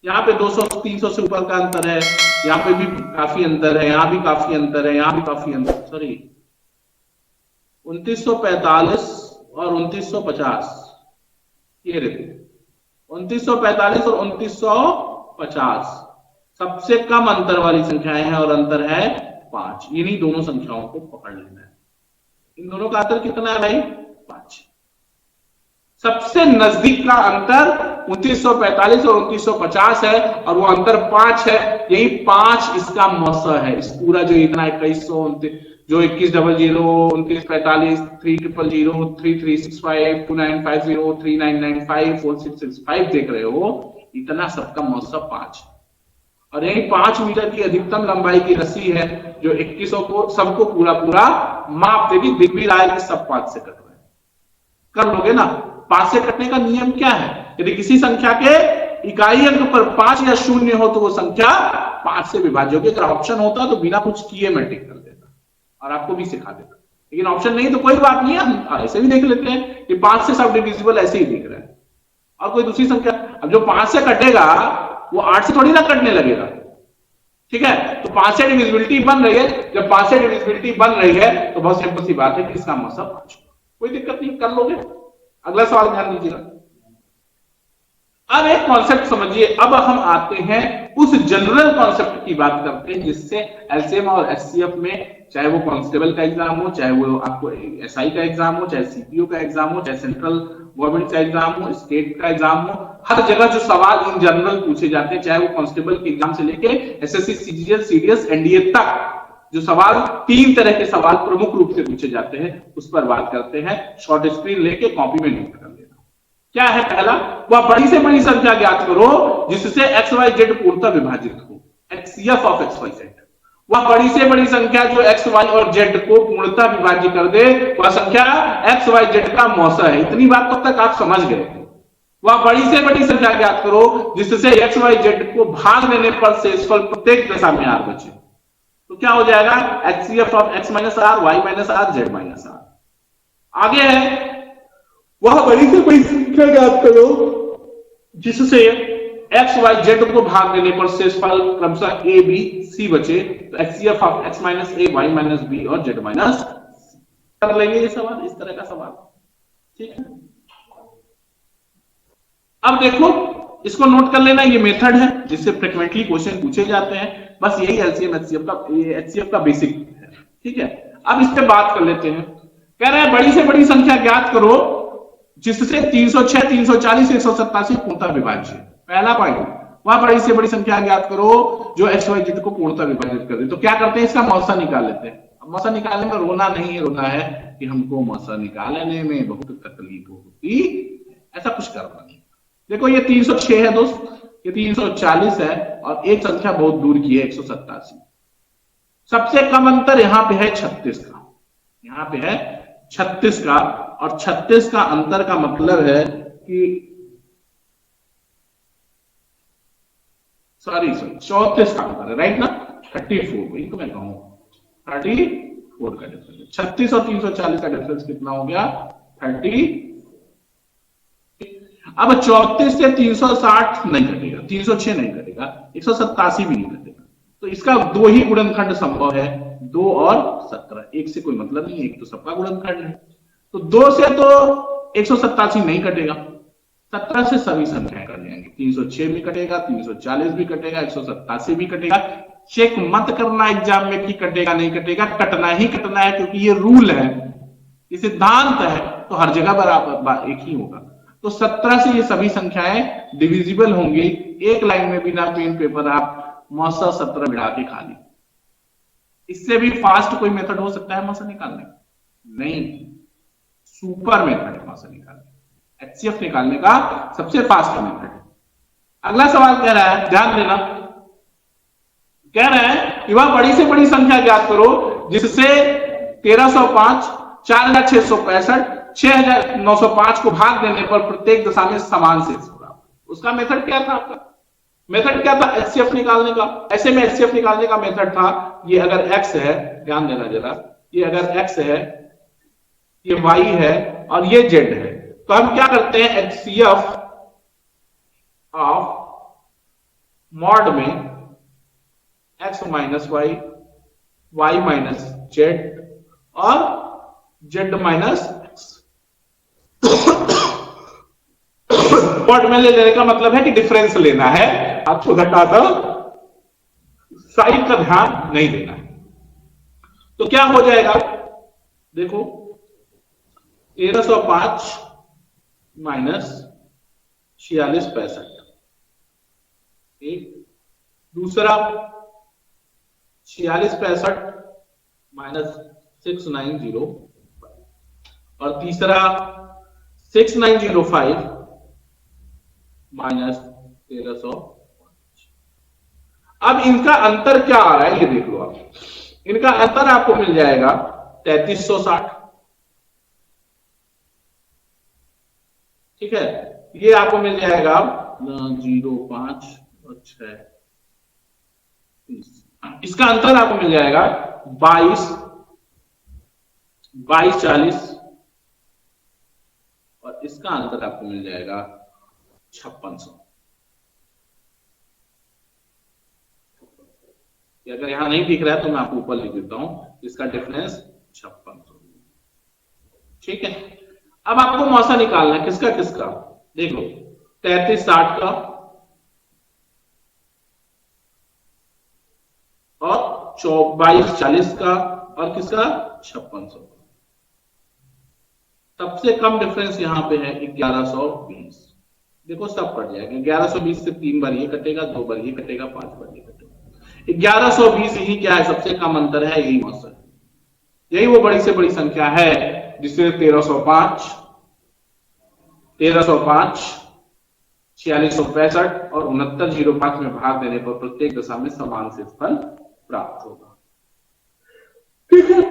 यहाँ पे 200 300 से ऊपर का अंतर है, यहाँ पे भी काफी अंतर है, यहाँ भी काफी अंतर है, यहाँ भी काफी अंतर, सॉरी 2945 और 2950, ये देखो 2945 और 2950 सबसे कम अंतर वाली संख्याएं हैं और अंतर है 5। इन्हीं दोनों संख्याओं को पकड़ लेना है। इन दोनों का अंतर कितना है भाई, 5। सबसे नजदीक का अंतर 2945 और 2950 है और वो अंतर 5 है, यही 5 इसका मौसा है। इस पूरा जो इतना 2100 जो 2100, 2945, 3000, 3365, 2950, 3995, 4665 देख रहे हो, इतना सबका मौसा 5 है। और यही 5 मीटर की अधिकतम लंबाई की रस्सी है जो 2100 को सबको पूरा पूरा माप देगी। दिख भी रहा है कि सब 5 से कट रहे हैं, कर लोगे ना। 5 से कटने का नियम क्या है, यदि किसी संख्या के इकाई अंक पर 5 या 0 हो तो वो संख्या 5 से विभाज्य होगी। अगर ऑप्शन होता तो बिना कुछ किए मैं टिक कर देता और आपको भी सिखा देता, लेकिन ऑप्शन नहीं तो कोई बात नहीं है, हम ऐसे भी देख लेते हैं कि 5 से सब डिविजिबल ऐसे ही दिख रहा है। और कोई दूसरी संख्या, अब जो 5 से कटेगा वो 8 से थोड़ी ना कटने लगेगा, ठीक है। तो 5 से डिविजिबिलिटी बन रही है, जब 5 से डिविजिबिलिटी बन रही है तो बहुत सिंपल सी बात है कि इसका मौसा 5, कोई दिक्कत नहीं, कर लोगे। अगला सवाल ध्यान दीजिएगा। अब एक कॉन्सेप्ट समझिए, अब हम आते हैं उस जनरल कॉन्सेप्ट की बात करते हैं जिससे एलसीएम और एचसीएफ में, चाहे वो कांस्टेबल का एग्जाम हो, चाहे वो आपको एसआई का एग्जाम हो, चाहे सीपीओ का एग्जाम हो, चाहे सेंट्रल गवर्नमेंट का एग्जाम हो, स्टेट का एग्जाम हो, हर जगह जो सवाल इन जनरल पूछे जाते हैं, चाहे वो कांस्टेबल के एग्जाम से लेके एसएससी, सीजीएल, सीडीएस, एनडीए तक, जो सवाल 3 तरह के सवाल प्रमुख रूप से पूछे जाते हैं उस पर बात करते हैं। शॉर्ट स्क्रीन लेके कॉपी में नोट कर लेना। क्या है पहला, वह बड़ी से बड़ी संख्या ज्ञात करो जिससे एक्स वाई जेड पूर्णतः विभाजित हो, HCF of x y z. वह बड़ी से बड़ी संख्या जो एक्स वाई और जेड को पूर्णतः विभाजित कर दे, वह संख्या एक्स वाई जेड का मौसा है। इतनी बात तब तक आप समझ गए। वह बड़ी से बड़ी संख्या ज्ञात करो जिससे एक्स वाई जेड को भाग देने पर शेषफल प्रत्येक दशा में आर बचे, तो क्या हो जाएगा, HCF of x minus r, y minus r, z minus r. आगे है, वह बड़ी से बड़ी संख्या ज्ञात करो जिससे एक्स वाई जेड को भाग देने पर शेषफल क्रमशः ए बी सी बचे, तो HCF of x minus a y minus b और जेड माइनस, कर लेंगे ये सवाल, इस तरह का सवाल। ठीक है, अब देखो इसको नोट कर लेना, ये मेथड है जिससे फ्रिक्वेंटली क्वेश्चन पूछे जाते हैं, बस यही एलसीएम एचसीएफ का बेसिक है। ठीक है, अब इस पे बात कर लेते हैं। कह रहे हैं बड़ी से बड़ी संख्या ज्ञात करो जिससे 306, 340, 187 पूर्णतः विभाज्य। पहला पॉइंट, वह बड़ी से बड़ी संख्या ज्ञात करो जो एक्स वाई जेड को पूर्णतः विभाजित कर दे। तो क्या करते हैं, इसका मौसा निकाल लेते हैं। अब मौसा निकालने में रोना नहीं है, रोना है कि हमको मौसा निकालने में बहुत तकलीफ होती, ऐसा कुछ करना नहीं। देखो ये 306 है दोस्त, ये 340 है और एक संख्या बहुत दूर की है 187। सबसे कम अंतर यहां पे है 36 का, यहां पे है 36 का, और 36 का अंतर का मतलब है कि सॉरी 34 का अंतर है, राइट ना, 34, वही तो मैं कहूं 34 का डिफरेंस। 36 और 340 का डिफरेंस कितना हो गया, 30। अब 34 से 360 नहीं कटेगा, 306 नहीं कटेगा, 187 भी नहीं कटेगा, तो इसका दो ही गुणनखंड संभव है, 2 और 17। एक से कोई मतलब नहीं है, एक तो सबका गुणनखंड है, तो 2 से तो 187 नहीं कटेगा, 17 से सभी संख्याएं कट जाएंगी, 306 भी कटेगा, 340 भी कटेगा, 187 भी कटेगा। चेक मत करना एग्जाम में कि कटेगा नहीं कटेगा, कटना ही कटना है, क्योंकि ये रूल है, ये सिद्धांत है, तो हर जगह बराबर एक ही होगा। तो 17 से ये सभी संख्याएं डिविजिबल होंगी, एक लाइन में बिना पेन पेपर आप मौसा 17 बिठा के खा ली। इससे भी फास्ट कोई मेथड हो सकता है मौसा निकालने का? नहीं, सुपर मेथड है मौसा निकालने, एचसीएफ निकालने का सबसे फास्ट मेथड है। अगला सवाल कह रहा है, ध्यान देना, कह रहे हैं कि वह बड़ी से बड़ी संख्या ज्ञात करो जिससे 1305, 4665, 6905 को भाग देने पर प्रत्येक दशा में समान शेष होगा। उसका मेथड क्या था आपका? मेथड क्या था एचसीएफ निकालने का? ऐसे में एचसीएफ निकालने का मेथड था, ये अगर x है, ध्यान देना जरा, ये अगर x है, ये y है और ये z है, तो हम क्या करते हैं, एचसीएफ ऑफ मॉड में x minus y, y minus z और z माइनस मॉड में ले लेने का मतलब है कि डिफरेंस लेना है, आपको घटा दो, साइड का ध्यान नहीं देना है। तो क्या हो जाएगा, देखो 1305 माइनस 4665, एक दूसरा 4665 माइनस 6905 और तीसरा 6905 माइनस 1300। अब इनका अंतर क्या आ रहा है ये देख लो आप, इनका अंतर आपको मिल जाएगा 3360। ठीक है, ये आपको मिल जाएगा 05 और 6, इसका अंतर आपको मिल जाएगा 2240 और इसका अंतर आपको मिल जाएगा 5600। अगर यहां नहीं दिख रहा है तो मैं आपको ऊपर लिख देता हूं, इसका डिफरेंस 5600। ठीक है, अब आपको मौसा निकालना है, किसका किसका, देखो 3360 का और 2240 का और किसका 5600 का। सबसे कम डिफरेंस यहां पे है 1120। देखो सब कट जाएगा, 1120 से 3 बार ये कटेगा, 2 बार ये कटेगा, 5 बार ये कटेगा, 1120 ही क्या है, सबसे कम अंतर है, यही मौसा है, यही वो बड़ी से बड़ी संख्या है जिससे 1305, 4665 और 6905 में भाग देने पर प्रत्येक दशा में समान शेषफल प्राप्त होगा। ठीक है,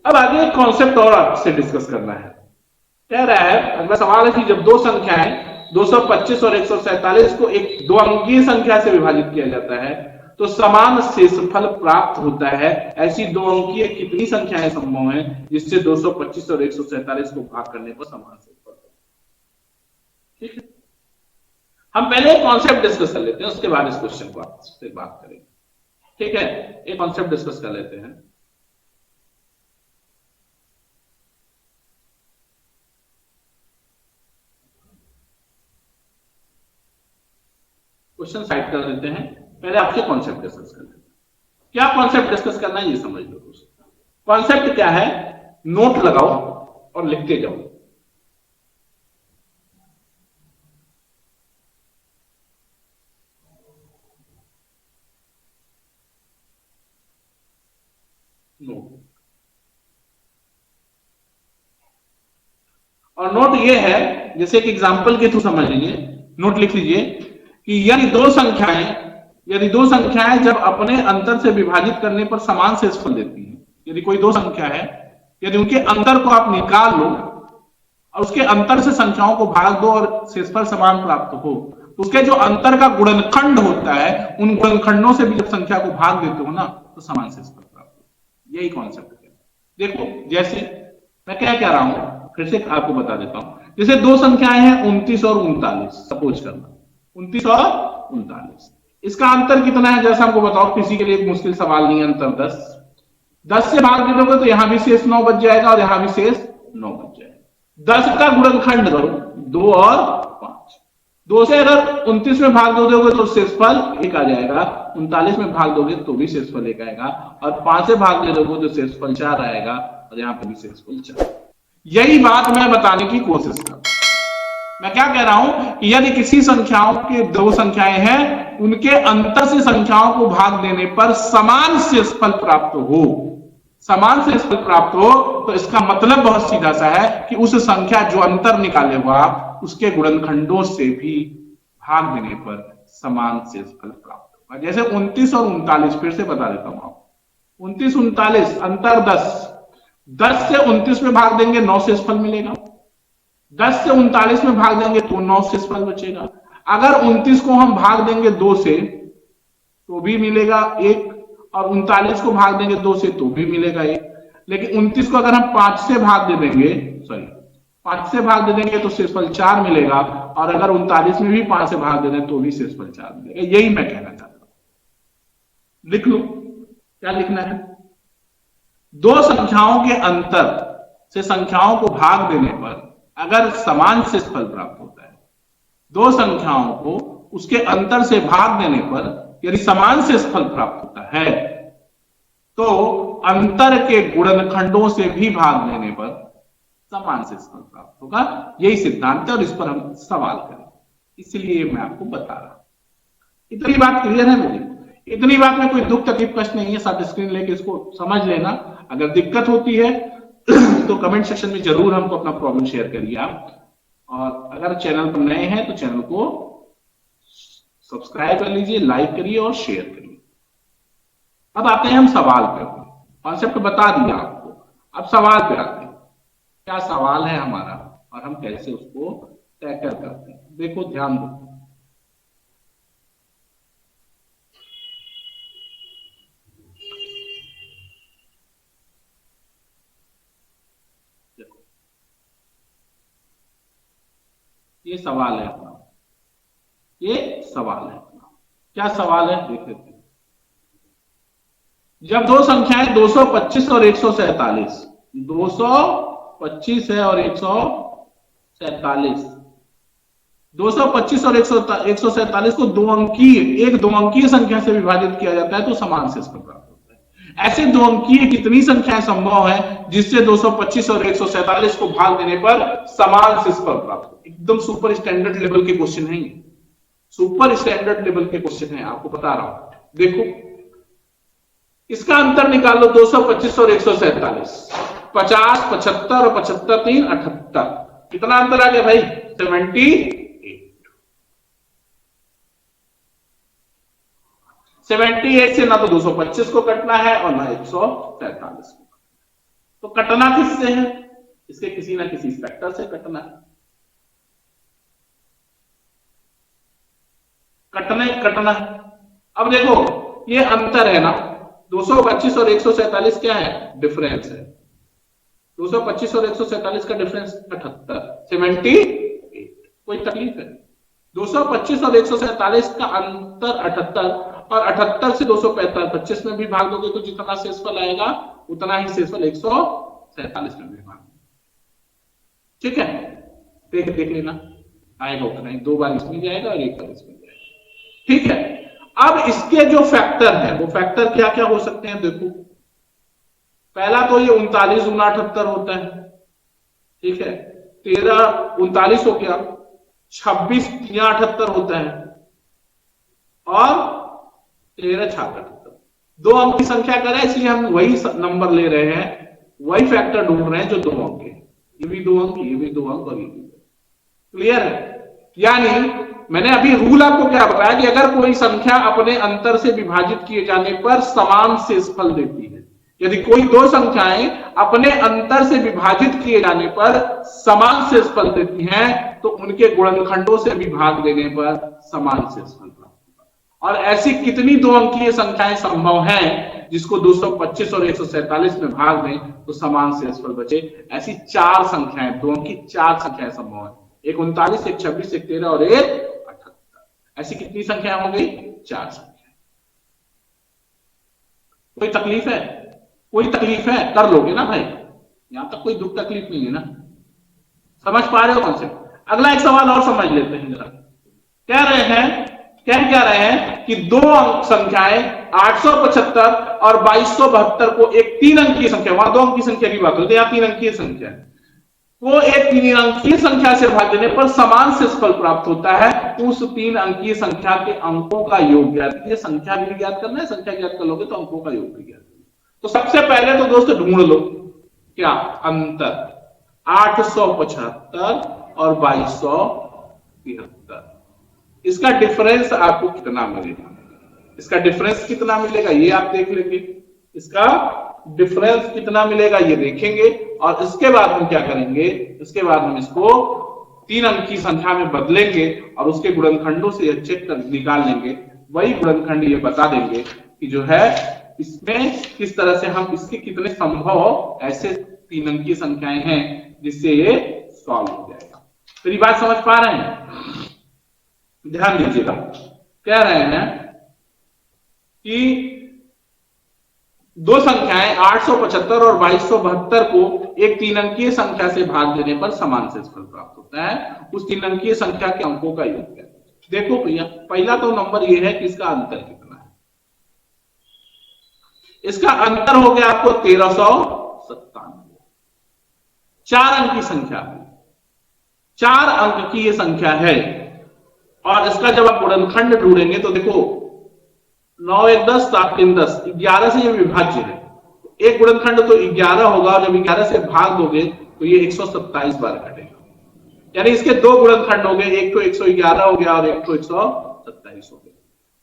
अब आगे एक कॉन्सेप्ट और आपसे डिस्कस करना है। कह रहा है, अगला सवाल है कि जब दो संख्याएं 225 और 147 को एक 2 अंकीय संख्या से विभाजित किया जाता है तो समान शेषफल प्राप्त होता है। ऐसी 2 अंकीय कितनी संख्याएं संभव हैं जिससे 225 और 147 को भाग करने पर समान शेषफल? ठीक है, हम पहले एक कॉन्सेप्ट डिस्कस कर लेते हैं, उसके बाद इस क्वेश्चन को आपसे बात करेंगे। ठीक है, एक कॉन्सेप्ट डिस्कस कर लेते हैं। क्वेश्चन साइड कर देते हैं, पहले आपसे कॉन्सेप्ट डिस्कस कर लेते हैं। क्या कॉन्सेप्ट डिस्कस करना है ये समझ लो। कॉन्सेप्ट क्या है, नोट लगाओ और लिखते जाओ। नोट, और नोट ये है, जैसे एक एग्जांपल के थ्रू समझ लीजिए, नोट लिख लीजिए कि यदि दो संख्याएं जब अपने अंतर से विभाजित करने पर समान शेषफल देती हैं, यदि कोई दो संख्या है, यदि उनके अंतर को आप निकाल लो और उसके अंतर से संख्याओं को भाग दो और शेषफल समान प्राप्त हो, तो उसके जो अंतर का गुणनखंड होता है, उन गुणनखंडों से भी जब संख्या को भाग देते हो ना, तो समान शेषफल प्राप्त हो। यही कॉन्सेप्ट है। देखो, जैसे मैं क्या कह रहा हूं, फिर से आपको बता देता हूं। जैसे दो संख्याएं हैं 29 और 39, सपोज करना 29 और 39, इसका अंतर कितना है जैसा हमको बताओ, किसी के लिए एक मुश्किल सवाल नहीं है। अंतर 10 से भाग दे दोगे तो यहां भी शेष 9 बच जाएगा और यहां भी शेष 9 बच जाएगा। 10 का गुणनखंड करो, 2 और 5। 2 से अगर 29 में भाग दो दोगे तो शेषफल 1 आ जाएगा, 39 में भाग दोगे तो भी शेषफल 1 आएगा, और 5 से भाग दे दोगे तो शेषफल 4 आएगा, और यहां पर भी शेषफल 4। यही बात मैं बताने की कोशिश कर रहा हूं। मैं क्या कह रहा हूं कि यदि किसी संख्याओं के दो संख्याएं हैं, उनके अंतर से संख्याओं को भाग देने पर समान शेषफल प्राप्त हो, समान शेषफल प्राप्त हो, तो इसका मतलब बहुत सीधा सा है कि उस संख्या जो अंतर निकाले हुआ उसके गुणनखंडों से भी भाग देने पर समान शेषफल प्राप्त होगा। जैसे 29 और 39, फिर से बता देता हूं आपको। 29 39 अंतर 10 से 29 में भाग देंगे 9 शेषफल मिलेगा। 10 से 39 में भाग देंगे तो 9 शेषफल बचेगा। अगर 29 को हम भाग देंगे 2 से तो भी मिलेगा 1, और 39 को भाग देंगे 2 से तो भी मिलेगा 1। लेकिन 29 को अगर हम 5 से भाग दे देंगे, 5 से भाग दे देंगे तो शेषफल 4 मिलेगा, और अगर 39 में भी 5 से भाग दे दें तो भी शेषफल 4 मिलेगा। यही मैं कहना चाहता हूं। लिख लो, क्या लिखना है। दो संख्याओं के अंतर से संख्याओं को भाग देने पर अगर समान शेषफल प्राप्त होता है, दो संख्याओं को उसके अंतर से भाग देने पर यदि समान शेषफल प्राप्त होता है, तो अंतर के गुणनखंडों से भी भाग देने पर समान शेषफल प्राप्त होगा। यही सिद्धांत है और इस पर हम सवाल करेंगे, इसलिए मैं आपको बता रहा हूं। इतनी बात क्लियर है मुझे? इतनी बात में कोई दुख तकलीफ कष्ट नहीं है, सब स्क्रीन लेके इसको समझ लेना। अगर दिक्कत होती है तो कमेंट सेक्शन में जरूर हमको अपना प्रॉब्लम शेयर करिए आप, और अगर चैनल पर नए हैं तो चैनल को सब्सक्राइब कर लीजिए, लाइक करिए और शेयर करिए। अब आते हैं हम सवाल पे। कॉन्सेप्ट बता दिया आपको, अब सवाल पे आते हैं। क्या सवाल है हमारा और हम कैसे उसको टैकल करते हैं। देखो, ध्यान दो। ये सवाल है अपना, ये सवाल है अपना। क्या सवाल है देख लेते हैं। जब दो संख्याएं 225 और 147, 225 है और 147, 225 और 147 को एक दो अंकीय संख्या से विभाजित किया जाता है तो समान शेषफल प्राप्त होता है। ऐसे दो अंकीय कितनी संख्याएं संभव है जिससे 225 और 147 को भाग देने पर समान शेषफल प्राप्त हो? एकदम सुपर स्टैंडर्ड लेवल के क्वेश्चन है, सुपर स्टैंडर्ड लेवल के क्वेश्चन है, आपको बता रहा हूं। देखो, इसका अंतर निकाल लो। 225 और 147, 50, 75 और 75 3 78, कितना अंतर आ गया भाई? 78। 78 से ना तो 225 को कटना है और ना 147 को, तो कटना किससे है? इसके किसी ना किसी फैक्टर से कटना है। कटना है। अब देखो, ये अंतर है ना, 225 और 147 क्या है? डिफरेंस है। 225 और 147 का डिफरेंस 78, 78। कोई तकलीफ है? 225 और 147 का अंतर 78, और 78 से 225 में भी भाग दोगे तो जितना शेषफल आएगा उतना ही शेषफल 147 में भी भाग। ठीक है, देख लेना, आएगा उतना ही, 2 बार इसमें जाएगा और 1 बार इसमें जाएगा। ठीक है, अब इसके जो फैक्टर है वो फैक्टर क्या क्या हो सकते हैं देखो। पहला तो ये 39 गुना 78 होता है। ठीक है, 13 39 हो गया, 26 या 78 होता है, और 13 छात्र 78। 2 अंक की संख्या करें इसलिए हम वही नंबर ले रहे हैं, वही फैक्टर ढूंढ रहे हैं जो 2 अंक है। ये भी 2 अंक, ये भी 2 अंक, और ये भी। क्लियर है? यानी मैंने अभी रूल आपको क्या बताया कि अगर कोई संख्या अपने अंतर से विभाजित किए जाने पर समान शेषफल देती है, यदि कोई 2 संख्याएं अपने अंतर से विभाजित किए जाने पर समान शेषफल देती हैं तो उनके गुणनखंडों से विभाग देने पर समान शेषफल प्राप्त होगा। और ऐसी कितनी 2 अंकीय संख्याएं संभव हैं जिसको 225 और 147 में भाग दें तो समान शेषफल बचे? ऐसी 4 संख्याएं, 2 अंकी 4 संख्याएं संभव है। एक 39, एक 26, एक 13 और एक 78। ऐसी कितनी संख्याएं हो गई? 4 संख्याएं। कोई तकलीफ है? कोई तकलीफ है? कर लोगे ना भाई, यहां तक कोई दुख तकलीफ नहीं है ना? समझ पा रहे हो कॉन्सेप्ट? अगला एक सवाल और समझ लेते हैं जरा। कह रहे हैं कि 2 अंक संख्याएं 875 और 2272 को एक 3 अंकीय संख्या, वहां 2 अंकीय संख्या की बात होती है, यहां 3 अंकीय संख्या को एक 3 अंकीय संख्या से भाग देने पर समान शेषफल प्राप्त होता है। उस 3 अंकीय संख्या के अंकों का योग ज्ञात कीजिए। संख्या भी ज्ञात करना है, संख्या ज्ञात कर लोगे तो अंकों का योग भी ज्ञात। तो सबसे पहले तो दोस्तों ढूंढ लो क्या अंतर, 875 और 2273, इसका डिफरेंस आपको कितना मिलेगा? इसका डिफरेंस कितना मिलेगा ये आप देख लेंगे, इसका डिफरेंस कितना मिलेगा ये देखेंगे, और इसके बाद हम क्या करेंगे, इसके बाद हम इसको 3 अंक की संख्या में बदलेंगे और उसके गुणनखंडों से चेक कर निकाल लेंगे। वही गुणनखंड ये बता देंगे कि जो है इसमें किस तरह से हम इसके कितने संभव ऐसे 3 अंकीय संख्याएं हैं जिससे ये सॉल्व हो जाएगा। तो ये बात समझ पा रहे हैं? ध्यान दीजिएगा, कह रहे हैं कि 2 संख्याएं 875 और 2272 को एक 3 अंकीय संख्या से भाग देने पर समान शेषफल प्राप्त होता है। उस 3 अंकीय संख्या के अंकों का योग है। देखो भैया, पहला तो नंबर ये है कि इसका अंतर कितना है। इसका अंतर हो गया आपको 1397। 4 अंक की संख्या, 4 अंक की ये संख्या है, और इसका जब आप गुणनखंड ढूंढेंगे तो देखो 9 1 10 7 3 10, 11 से ये विभाज्य है। एक गुणनखंड तो 11 होगा, और जब 11 से भाग दोगे तो ये 127 बार घटेगा। यानी इसके 2 गुणनखंड हो गए, एक तो 111 हो गया और एक तो 127 हो गया।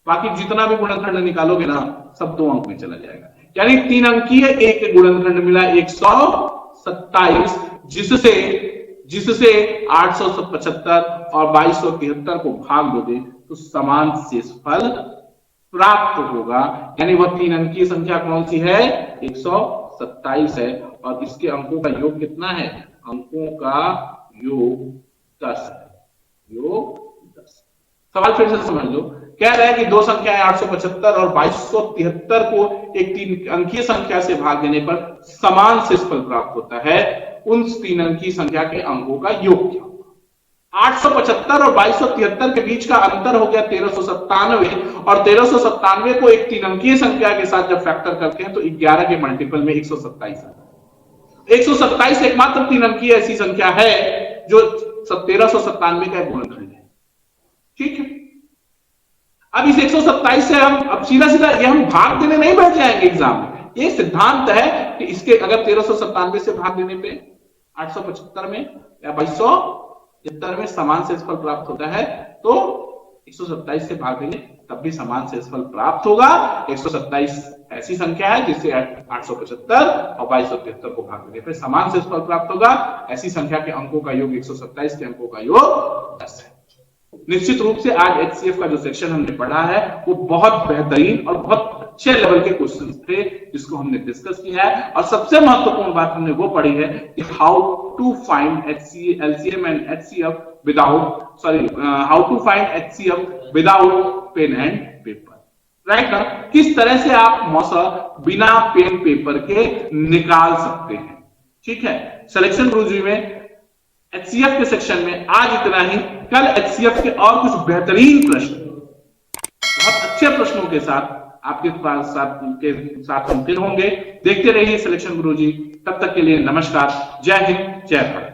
बाकी जितना भी गुणनखंड निकालोगे ना सब 2 अंक में चला जाएगा। यानी 3 अंकीय एक गुणनखंड मिला 127, जिससे 875 और 2273 को भाग दोगे तो समान शेषफल प्राप्त होगा। यानी वह 3 अंकीय संख्या कौन सी है? 127 है, और इसके अंकों का योग कितना है? अंकों का योग 10 है। योग 10। सवाल फिर से समझ लो, कह रहे हैं कि 2 संख्याएं 875 और 2273 को एक 3 अंकीय संख्या से भाग देने पर समान शेषफल प्राप्त होता है। उन 3 अंकीय संख्या के अंकों का योग क्या? 875 और 2273 के बीच का अंतर हो गया 1397, और 1397 को एक 3 अंकीय संख्या के साथ जब फैक्टर करते हैं तो 11 के मल्टीपल में 127 आता है। 127 एकमात्र 3 अंकीय ऐसी संख्या है जो 1397 का गुणनखंड है। ठीक है, अब इस 127 से हम अब सीधा ये हम भाग देने नहीं बैठ जाएंगे एग्जाम में। ये सिद्धांत है कि इसके अगर 1397 से भाग देने पे 875 में या 2273 में समान शेषफल प्राप्त होता है, तो 127 से भाग देंगे तब भी समान शेषफल प्राप्त होगा। 127 ऐसी संख्या है जिससे 875 और 2273 को भाग देने पर समान शेषफल प्राप्त होगा। ऐसी संख्या के अंकों का योग 127 के अंकों का योग 10 है। निश्चित रूप से आज एचसीएफ का जो सेक्शन हमने पढ़ा है वो बहुत बेहतरीन और बहुत अच्छे लेवल के क्वेश्चंस थे जिसको हमने डिस्कस किया है। और सबसे महत्वपूर्ण बात हमने वो पढ़ी है कि how to find LCM and HCF how to find HCF without pen and paper, right ना। किस तरह से आप मौसा बिना पेन पेपर के निकाल सकते हैं, ठीक है। सिलेक्शन गुरुजी में एचसीएफ के सेक्शन में आज इतना ही। कल एचसीएफ के और कुछ बेहतरीन प्रश्न, बहुत अच्छे प्रश्नों के साथ आपके पास हम फिर होंगे। देखते रहिए सिलेक्शन गुरुजी। तब तक के लिए नमस्कार, जय हिंद, जय भारत।